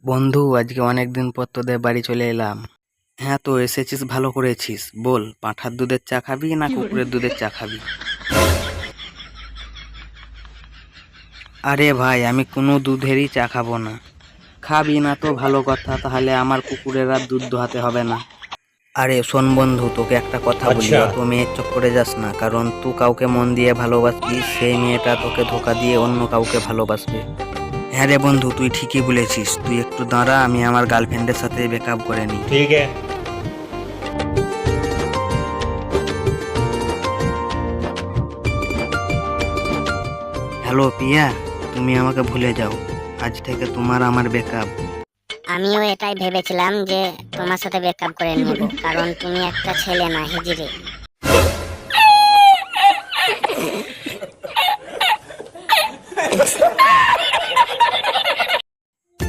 বন্ধু, আজকে অনেকদিন পর তোদের বাড়ি চলে এলাম। হ্যাঁ, তো এসেছিস, ভালো করেছিস। বল, পাঁঠার দুধের চা খাবি না কুকুরের দুধের চা খাবি? আরে ভাই, আমি কোনো দুধেরই চা খাবো না। খাবি না তো ভালো কথা, তাহলে আমার কুকুরের আর দুধ দোহাতে হবে না। আরে শোন বন্ধু, তোকে একটা কথা বলি, অত মেয়ের চক্করে যাস না। কারণ তুই কাউকে মন দিয়ে ভালোবাসবি, সেই মেয়েটা তোকে ধোকা দিয়ে অন্য কাউকে ভালোবাসবে। হ্যাঁ রে বন্ধু, তুই ঠিকই বলেছিস। তুই একটু দাঁড়া, আমি আমার গার্লফ্রেন্ডের সাথে ব্রেকআপ করে নিই। ঠিক আছে। হ্যালো পিয়া, তুমি আমাকে ভুলে যাও। আজ থেকে তোমার আমার ব্রেকআপ। আমিও এটাই ভেবেছিলাম যে তোমার সাথে ব্রেকআপ করে নেব, কারণ তুমি একটা ছেলে না, হিজড়ে।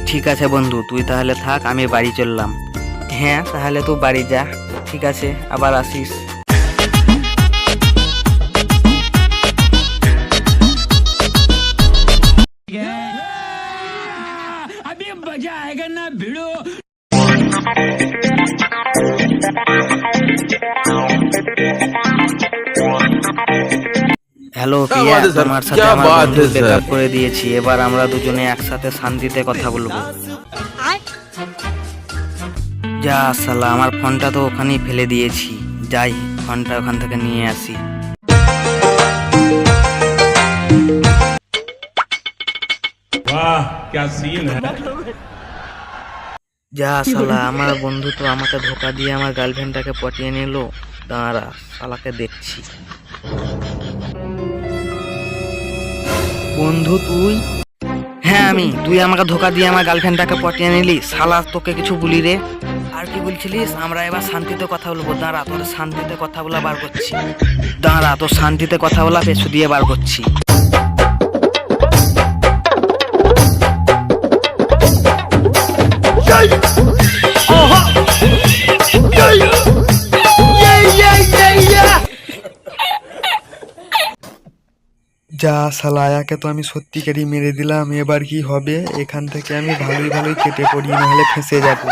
ঠিক আছে বন্ধু, তুই তাহলে থাক, আমি বাড়ি চললাম। হ্যাঁ, তাহলে তুই বাড়ি যা। ঠিক আছে, আবার আসিস। হ্যালো পিয়া, তোমার সাথে আমার বন্ধু ব্রেকআপ করে দিয়েছি। এবার আমরা দুজনে একসাথে শান্তিতে কথা বলবো। যা শালা, আমার ফোনটা তো ওখানেই ফেলে দিয়েছি। যাই, ফোনটা ওখান থেকে নিয়ে আসি। वाह क्या सीन है। যা শালা, আমার বন্ধু তো আমাকে ধোকা দিয়ে আমার গার্লফ্রেন্ডটাকে পটিয়ে নিল। দাঁড়া, শালাকে দেখছি। বন্ধু তুই? হ্যাঁ আমি। তুই আমাকে ধোকা দিয়ে আমার গার্লফ্রেন্ডটাকে পটিয়ে নিলি। শালা, তোকে কিছু বলি রে? আর কি বলছিলিস? আমরা এবার শান্তিতে কথা বলবো। দাঁড়া, তোর শান্তিতে কথা বলা বার করছি। দাঁড়া, তোর শান্তিতে কথা বলা পেছু দিয়ে বার করছি। যা শালা, আয়াকে তো আমি সত্যিকারই মেরে দিলাম। এবার কি হবে? এখান থেকে আমি ভালোই কেটে পড়ি, নাহলে ফেঁসে যাবো।